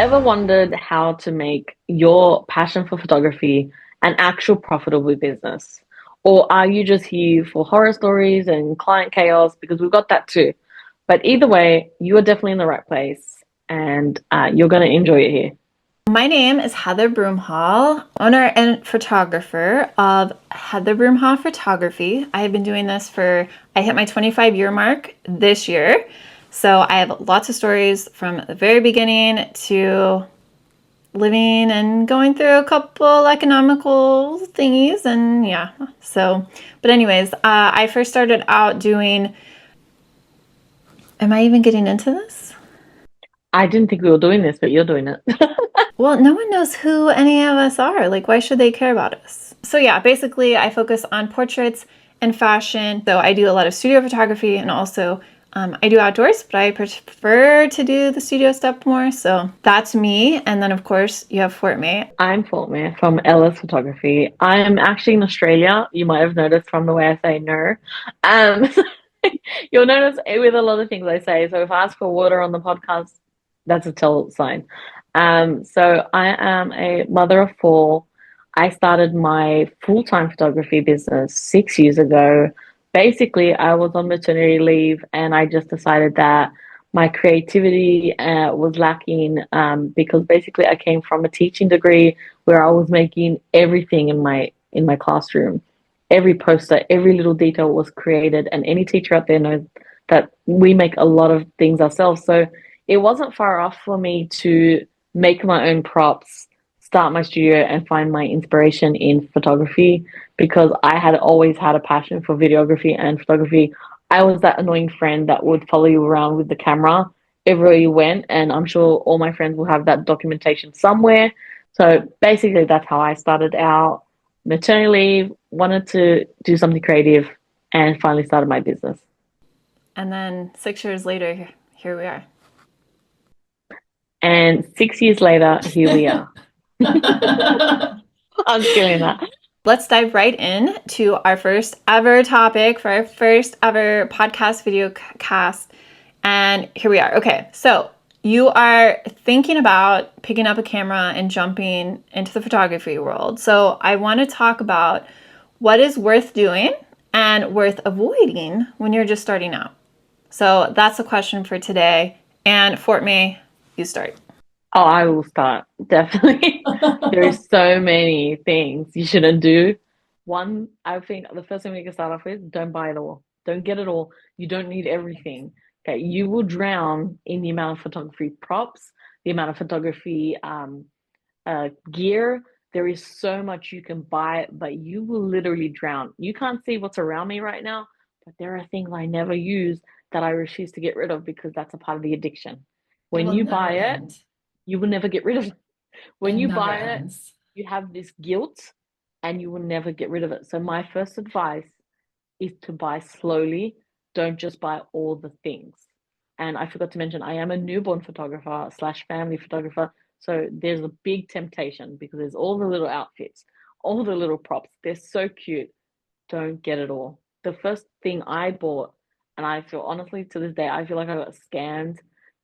ever wondered how to make your passion for photography an actual profitable business? Or are you just here for horror stories and client chaos? Because we've got that too. But either way, you are definitely in the right place and you're going to enjoy it here. My name is Heather Broomhall, owner and photographer of Heather Broomhall Photography. I have been doing this I hit my 25-year mark this year. So I have lots of stories from the very beginning to living and going through a couple economical thingies. And yeah, but anyways, I first started out doing, am I even getting into this? I didn't think we were doing this, but you're doing it. Well, no one knows who any of us are. Like, why should they care about us? So, yeah, basically, I focus on portraits and fashion. So, I do a lot of studio photography and also I do outdoors, but I prefer to do the studio stuff more. So, that's me. And then, of course, you have Fortme. I'm Fortme from Ellaz Photography. I am actually in Australia. You might have noticed from the way I say no. Um, you'll notice with a lot of things I say. So if I ask for water on the podcast, that's a tell sign. So I am a mother of four. I started my full-time photography business 6 years ago. Basically, I was on maternity leave and I just decided that my creativity was lacking because basically I came from a teaching degree where I was making everything in my classroom. Every poster, every little detail was created, and any teacher out there knows that we make a lot of things ourselves. So it wasn't far off for me to make my own props, start my studio, and find my inspiration in photography because I had always had a passion for videography and photography. I was that annoying friend that would follow you around with the camera everywhere you went, and I'm sure all my friends will have that documentation somewhere. So basically, that's how I started out. Maternity leave, wanted to do something creative, and finally started my business. And then 6 years later, here we are. And 6 years later, here we are. I'm just kidding that. Let's dive right in to our first ever topic for our first ever podcast video cast. And here we are. Okay, so you are thinking about picking up a camera and jumping into the photography world. So I want to talk about what is worth doing and worth avoiding when you're just starting out. So that's the question for today. And Fort May, you start. Oh, I will start. Definitely. There is so many things you shouldn't do. One, I think the first thing we can start off with, don't buy it all. Don't get it all. You don't need everything. Okay, you will drown in the amount of photography props, the amount of photography gear. There is so much you can buy, but you will literally drown. You can't see what's around me right now, but there are things I never use that I refuse to get rid of because that's a part of the addiction. It When will you never buy it, end. you will never get rid of it. When It you never buy it, ends. you have this guilt and you will never get rid of it. So my first advice is to buy slowly. Don't just buy all the things. And I forgot to mention, I am a newborn photographer slash family photographer. So there's a big temptation because there's all the little outfits, all the little props. They're so cute. Don't get it all. The first thing I bought, and I feel honestly to this day, I feel like I got scammed.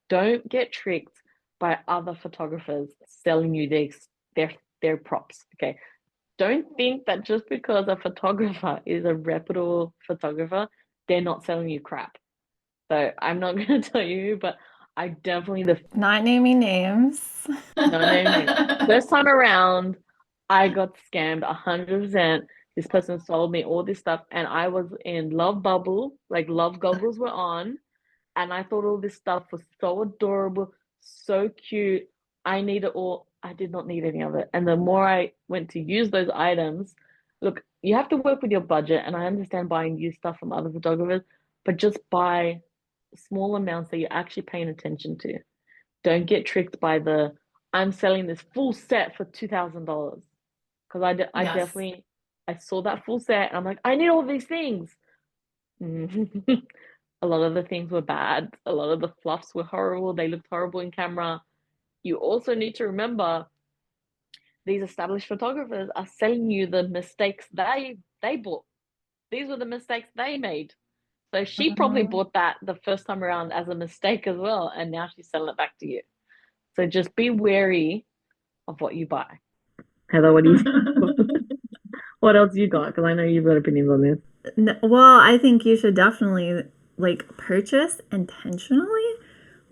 Don't get tricked by other photographers selling you their their props. Okay. Don't think that just because a photographer is a reputable photographer, they're not selling you crap. So I'm not going to tell you, but I definitely the Not naming names. no name names. First time around, I got scammed 100%. This person sold me all this stuff, and I was in love bubble, like love goggles were on, and I thought all this stuff was so adorable, so cute. I needed all. I did not need any of it. And the more I went to use those items, look, you have to work with your budget, and I understand buying used stuff from other photographers, but just buy small amounts that you're actually paying attention to. Don't get tricked by the I'm selling this full set for $2,000 because I Yes. definitely I saw that full set and I'm like I need all these things. A lot of the things were bad. A lot of the fluffs were horrible. They looked horrible in camera. You also need to remember these established photographers are selling you the mistakes they bought. These were the mistakes they made. So she probably Mhm. bought that the first time around as a mistake as well, and now she's selling it back to you. So just be wary of what you buy. Heather, what do you think? What else you got? Because I know you've got opinions on this. Well, I think you should definitely like purchase intentionally,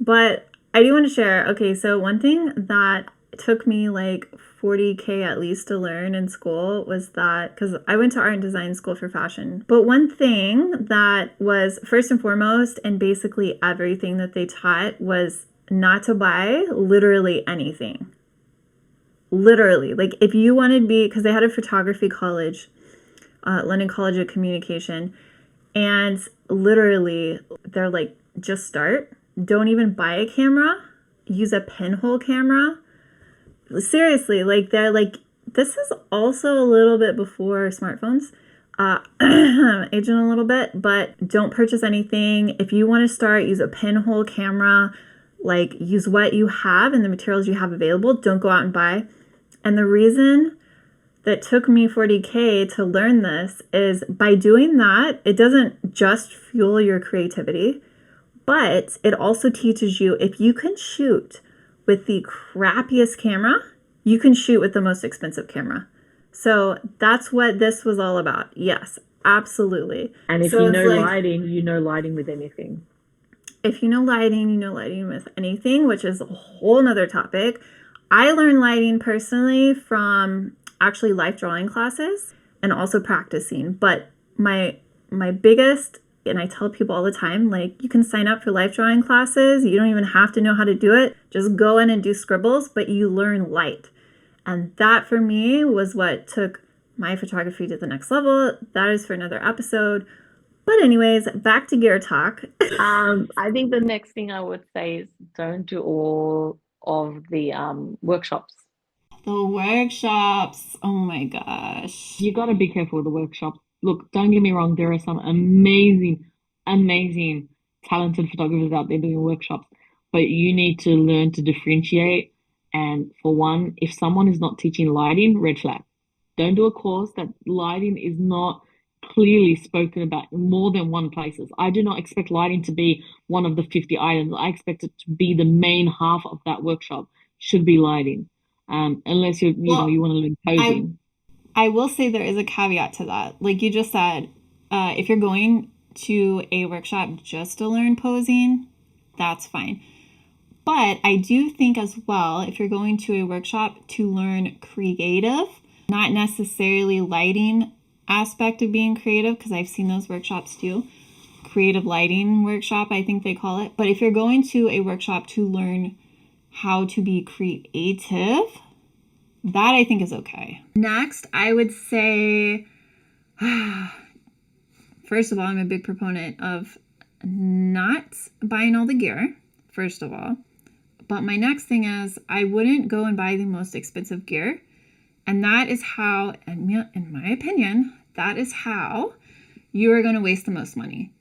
but I do want to share. Okay, so one thing that took me like 40K at least to learn in school was that because I went to art and design school for fashion. But one thing that was first and foremost, and basically everything that they taught was not to buy literally anything. Literally, like if you wanted to be, because they had a photography college, London College of Communication, and literally they're like, just start. Don't even buy a camera. Use a pinhole camera. Seriously, like they're like, this is also a little bit before smartphones. Aging a little bit, but don't purchase anything. If you want to start, use a pinhole camera. Like use what you have and the materials you have available. Don't go out and buy. And the reason that took me 40K to learn this is by doing that, it doesn't just fuel your creativity, but it also teaches you if you can shoot with the crappiest camera, you can shoot with the most expensive camera. So that's what this was all about. Yes, absolutely. And if so you it's know like, lighting, you know lighting with anything. If you know lighting with anything, which is a whole nother topic. I learned lighting personally from actually life drawing classes and also practicing. But my biggest, and I tell people all the time, like you can sign up for life drawing classes. You don't even have to know how to do it. Just go in and do scribbles, but you learn light. And that for me was what took my photography to the next level. That is for another episode. But anyways, back to gear talk. I think the next thing I would say is don't do all of the workshops. The workshops. Oh my gosh. You got to be careful with the workshops. Look, don't get me wrong, there are some amazing, amazing, talented photographers out there doing workshops, but you need to learn to differentiate. And for one, if someone is not teaching lighting, red flag. Don't do a course that lighting is not clearly spoken about in more than one places. I do not expect lighting to be one of the 50 items. I expect it to be the main half of that workshop should be lighting. Unless you want to learn posing. I will say there is a caveat to that. Like you just said, if you're going to a workshop just to learn posing, that's fine. But I do think as well, if you're going to a workshop to learn creative, not necessarily lighting aspect of being creative, because I've seen those workshops too. Creative lighting workshop, I think they call it. But if you're going to a workshop to learn how to be creative, that I think is okay. Next, I would say, first of all, I'm a big proponent of not buying all the gear, first of all. But my next thing is I wouldn't go and buy the most expensive gear. And that is how, in my opinion, that is how you are going to waste the most money.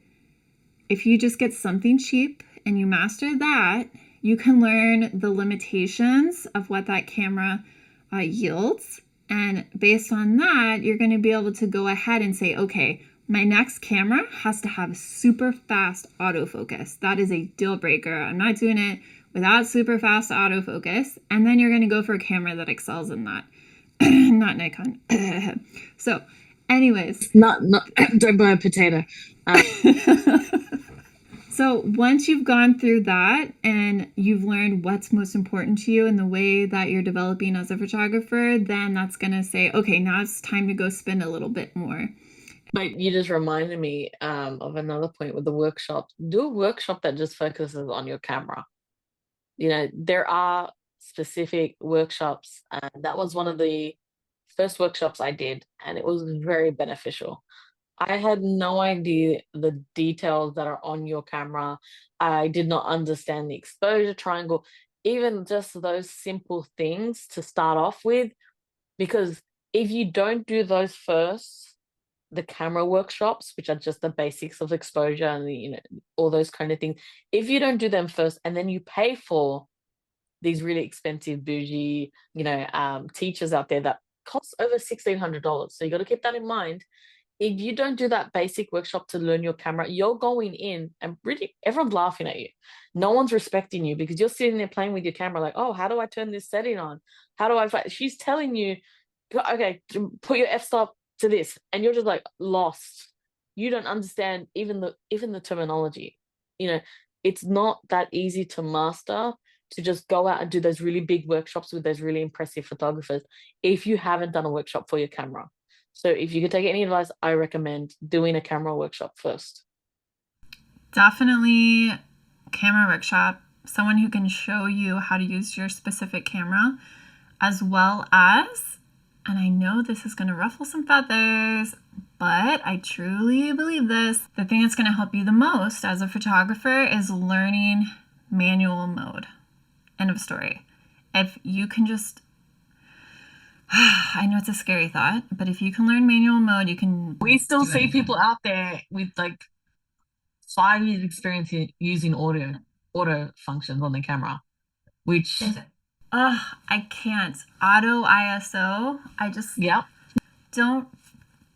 If you just get something cheap and you master that, you can learn the limitations of what that camera yields. And based on that, you're going to be able to go ahead and say, okay, my next camera has to have super fast autofocus. That is a deal breaker. I'm not doing it without super fast autofocus. And then you're going to go for a camera that excels in that. Not Nikon. So, anyways. Not don't buy a potato. So once you've gone through that and you've learned what's most important to you in the way that you're developing as a photographer, then that's going to say, okay, now it's time to go spend a little bit more. But you just reminded me of another point with the workshop. Do a workshop that just focuses on your camera. There are specific workshops, and that was one of the first workshops I did, and it was very beneficial. I had no idea the details that are on your camera. I did not understand the exposure triangle, even just those simple things to start off with, because if you don't do those first, the camera workshops, which are just the basics of exposure and all those kind of things, if you don't do them first and then you pay for these really expensive bougie, teachers out there that cost over $1,600. So you got to keep that in mind. if you don't do that basic workshop to learn your camera, you're going in and really everyone's laughing at you. No one's respecting you because you're sitting there playing with your camera, like, oh, how do I turn this setting on? How do I find? She's telling you, okay, put your f-stop to this, and you're just like lost. You don't understand even the terminology. You know, it's not that easy to master to just go out and do those really big workshops with those really impressive photographers if you haven't done a workshop for your camera. So if you could take any advice, I recommend doing a camera workshop first. Definitely camera workshop, someone who can show you how to use your specific camera, as well as, and I know this is going to ruffle some feathers, but I truly believe this, the thing that's going to help you the most as a photographer is learning manual mode. End of story. If you can just, I know it's a scary thought, but if you can learn manual mode, you can. We still see people out there with like 5 years experience using auto functions on the camera, which I can't. Auto ISO. I just yeah. don't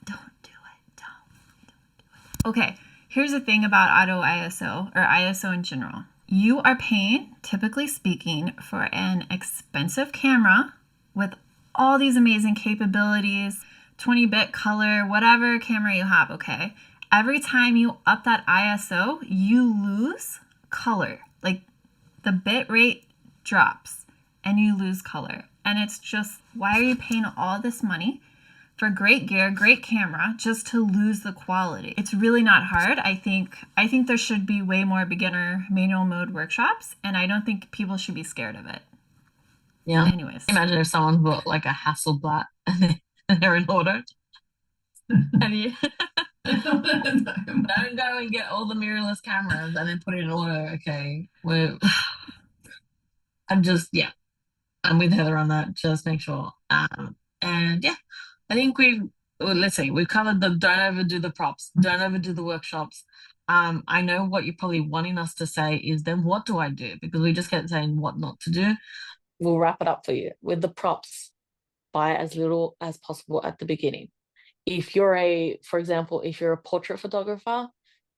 do it. Don't. Okay, here's the thing about auto ISO or ISO in general. You are paying, typically speaking, for an expensive camera with all these amazing capabilities, 20-bit color, whatever camera you have, okay? Every time you up that ISO, you lose color. Like the bit rate drops and you lose color. And it's just, why are you paying all this money for great gear, great camera, just to lose the quality? It's really not hard. I think there should be way more beginner manual mode workshops, and I don't think people should be scared of it. Yeah. Anyways. Imagine if someone bought like a Hasselblad and they're in auto. And you don't go and get all the mirrorless cameras and then put it in auto. Okay. I'm just, yeah, I'm with Heather on that. Just make sure. And yeah, I think let's see, we've covered the don't overdo the props, don't overdo the workshops. I know what you're probably wanting us to say is then what do I do? Because we just kept saying what not to do. We'll wrap it up for you with the props. Buy as little as possible at the beginning. For example, if you're a portrait photographer,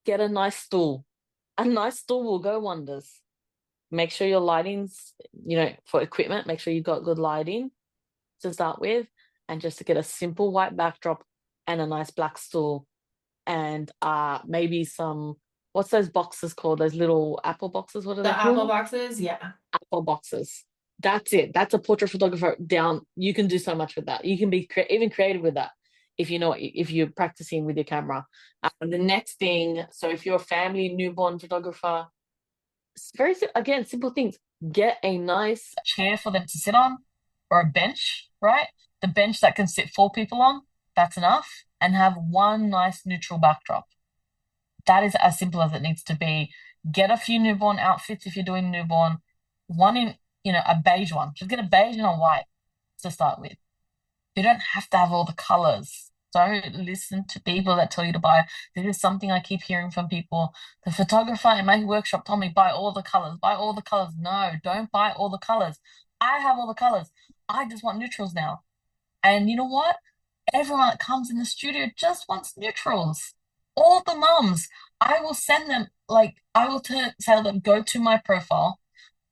get a nice stool. A nice stool will go wonders. Make sure your lighting's, for equipment, make sure you've got good lighting to start with, and just to get a simple white backdrop and a nice black stool, and maybe some, what's those boxes called? Those little apple boxes. What are they called? Apple boxes, yeah. Apple boxes. That's it. That's a portrait photographer down. You can do so much with that. You can be even creative with that if you're practicing with your camera. And the next thing, so if you're a family newborn photographer, it's again, simple things. Get a nice chair for them to sit on, or a bench, right? The bench that can sit 4 people on, that's enough. And have one nice neutral backdrop. That is as simple as it needs to be. Get a few newborn outfits if you're doing newborn. One in, a beige one. Just get a beige and a white to start with. You don't have to have all the colors. Don't listen to people that tell you to buy. This is something I keep hearing from people. The photographer in my workshop told me, buy all the colors, buy all the colors. No, don't buy all the colors. I have all the colors. I just want neutrals now. And you know what? Everyone that comes in the studio just wants neutrals. All the mums. I will send them, I will tell them, go to my profile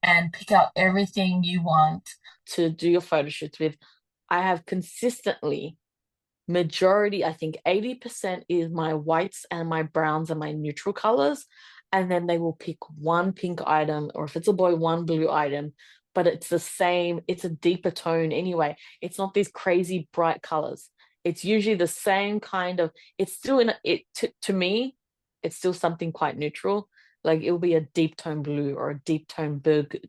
and pick out everything you want to do your photo shoots with. I have consistently, majority, I think 80% is my whites and my browns and my neutral colors. And then they will pick one pink item, or if it's a boy, one blue item. But it's the same, it's a deeper tone anyway. It's not these crazy bright colors. It's usually the same kind of, it's still to me, it's still something quite neutral. Like it will be a deep tone blue or a deep tone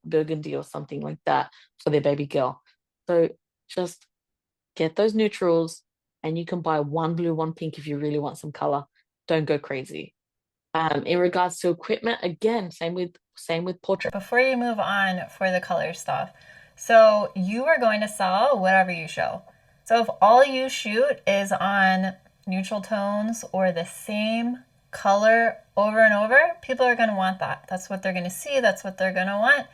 burgundy or something like that for their baby girl. So just get those neutrals, and you can buy one blue, one pink if you really want some color. Don't go crazy. In regards to equipment, again, same with portrait. Before you move on for the color stuff, so you are going to sell whatever you show. So if all you shoot is on neutral tones or the same color over and over, people are going to want that. That's what they're going to see. That's what they're going to want.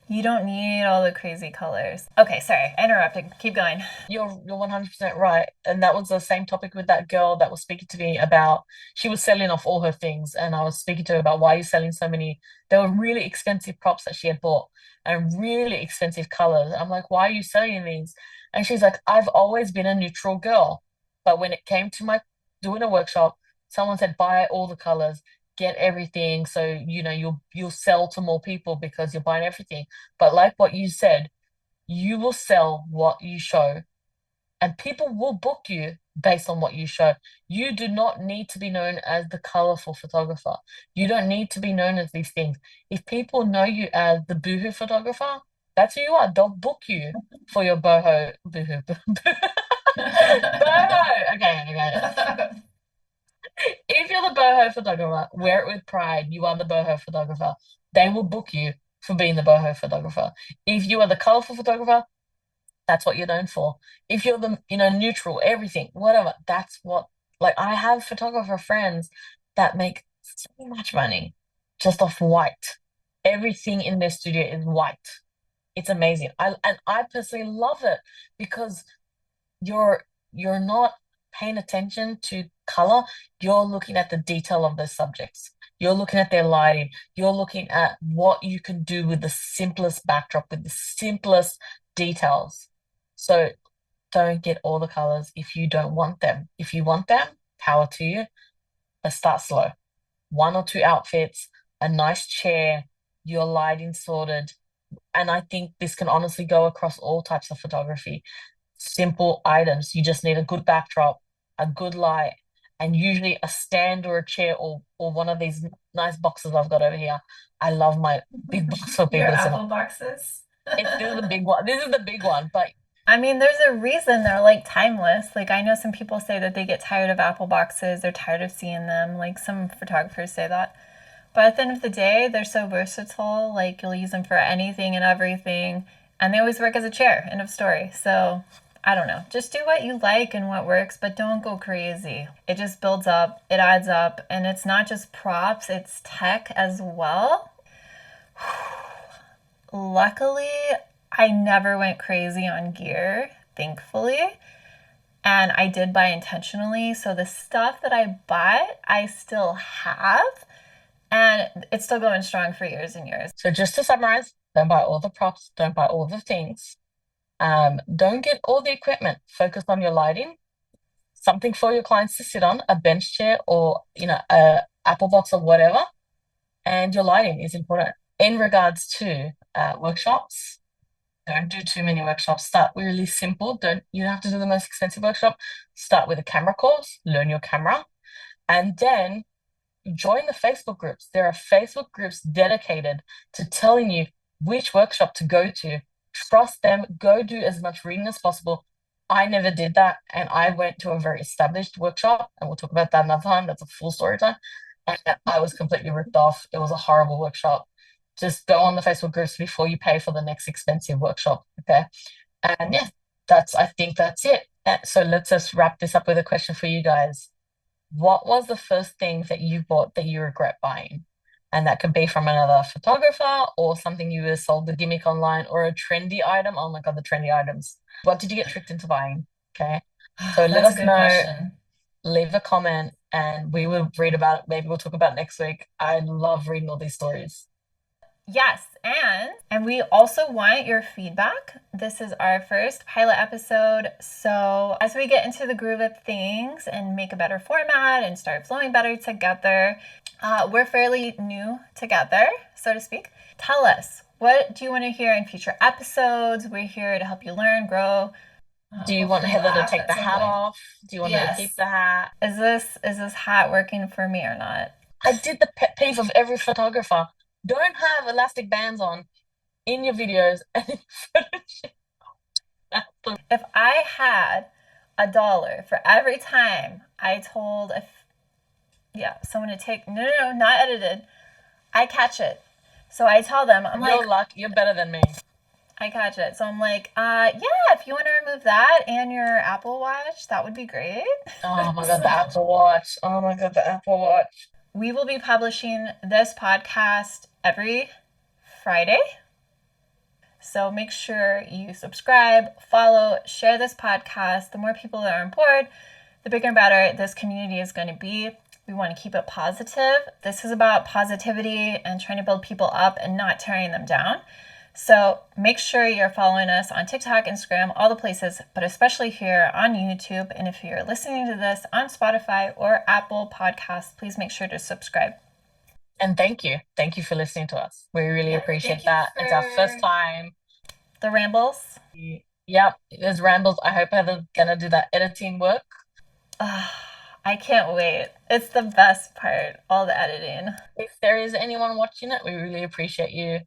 You don't need all the crazy colors. Okay, sorry, I interrupted. Keep going. You're 100% right. And that was the same topic with that girl that was speaking to me about she was selling off all her things and I was speaking to her about why are you selling so many. They were really expensive props that she had bought and really expensive colors. I'm like, why are you selling these? And she's like, I've always been a neutral girl. But when it came to my doing a workshop, someone said buy all the colors, get everything so you'll sell to more people because you're buying everything. But like what you said, you will sell what you show and people will book you based on what you show. You do not need to be known as the colorful photographer. You don't need to be known as these things. If people know you as the boohoo photographer, that's who you are. They'll book you for your boohoo. Boho. Okay, okay. If you're the boho photographer, wear it with pride. You are the boho photographer. They will book you for being the boho photographer. If you are the colorful photographer, that's what you're known for. If you're the, neutral, everything, whatever, that's what, like, I have photographer friends that make so much money just off white. Everything in their studio is white. It's amazing. I personally love it because you're not paying attention to color. You're looking at the detail of the subjects. You're looking at their lighting. You're looking at what you can do with the simplest backdrop, with the simplest details. So don't get all the colors if you don't want them. If you want them, power to you. But start slow. One or two outfits, a nice chair, your lighting sorted. And I think this can honestly go across all types of photography. Simple items. You just need a good backdrop, a good light, and usually a stand or a chair or one of these nice boxes I've got over here. I love my big box for Your people to sit on. apple boxes. This is the big one. This is the big one, but I mean, there's a reason they're like timeless. Like, I know some people say that they get tired of apple boxes, they're tired of seeing them. Like, some photographers say that. But at the end of the day, they're so versatile. Like, you'll use them for anything and everything. And they always work as a chair. End of story. So, I don't know. Just do what you like and what works, but don't go crazy. It just builds up, it adds up. And it's not just props, it's tech as well. Luckily, I never went crazy on gear, thankfully. And I did buy intentionally. So the stuff that I bought, I still have. And it's still going strong for years and years. so just to summarize, don't buy all the props, don't buy all the things. Don't get all the equipment. Focus on your lighting, something for your clients to sit on, a bench chair or a apple box or whatever. And your lighting is important. In regards to workshops, don't do too many workshops. Start really simple. You don't have to do the most expensive workshop. Start with a camera course, learn your camera, and then join the Facebook groups. There are Facebook groups dedicated to telling you which workshop to go to. Trust them. Go do as much reading as possible. I never did that, and I went to a very established workshop, and we'll talk about that another time. That's a full story time. And I was completely ripped off. It was a horrible workshop. Just go on the Facebook groups before you pay for the next expensive workshop. Okay. And yeah, I think that's it. So let's just wrap this up with a question for you guys. What was the first thing that you bought that you regret buying? And that could be from another photographer or something you were sold the gimmick online or a trendy item. Oh my God, the trendy items. What did you get tricked into buying? Okay. So let That's a us good know, question. leave a comment, and we will read about it. Maybe we'll talk about it next week. I love reading all these stories. Yes, and we also want your feedback. This is our first pilot episode. So, as we get into the groove of things and make a better format and start flowing better together, we're fairly new together, so to speak. Tell us, what do you want to hear in future episodes? We're here to help you learn, grow. Do you want Hopefully Heather to laugh take at the some hat point. off? Do you want her to keep Yes. the hat? Is this hat working for me or not? I did the pet peeve of every photographer. Don't have elastic bands on in your videos and in photos. If I had $1 for every time I told someone to take no, not edited, I catch it. So I tell them, I'm Your like, luck, you're better than me. I catch it. So I'm like, yeah, if you want to remove that and your Apple Watch, that would be great. Oh my God, the Apple Watch. Oh my God, the Apple Watch. We will be publishing this podcast every Friday. So make sure you subscribe, follow, share this podcast. The more people that are on board, the bigger and better this community is going to be. We want to keep it positive. This is about positivity and trying to build people up and not tearing them down. So make sure you're following us on TikTok, Instagram, all the places, but especially here on YouTube. And if you're listening to this on Spotify or Apple Podcasts, please make sure to subscribe. And thank you. Thank you for listening to us. We really appreciate that. It's our first time. The rambles. Yep, there's rambles. I hope I'm gonna do that editing work. I can't wait. It's the best part, all the editing. If there is anyone watching it, we really appreciate you.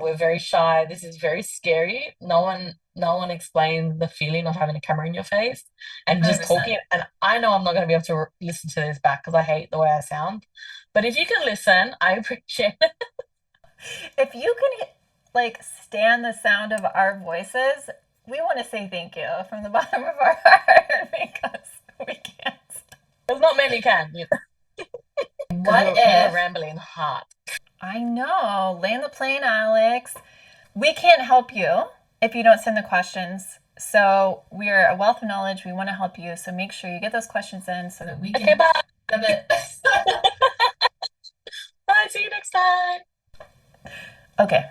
We're very shy. This is very scary. No one explains the feeling of having a camera in your face and just 100%. talking. And I know I'm not going to be able to listen to this back because I hate the way I sound. But if you can listen, I appreciate it. If you can like stand the sound of our voices, we want to say thank you from the bottom of our heart because we can't. There's not many can. What you're if rambling hard? I know. Land the plane, Alex. We can't help you if you don't send the questions. So we're a wealth of knowledge. We want to help you. So make sure you get those questions in so that we can. Okay, bye. Bye. Bye. See you next time. Okay.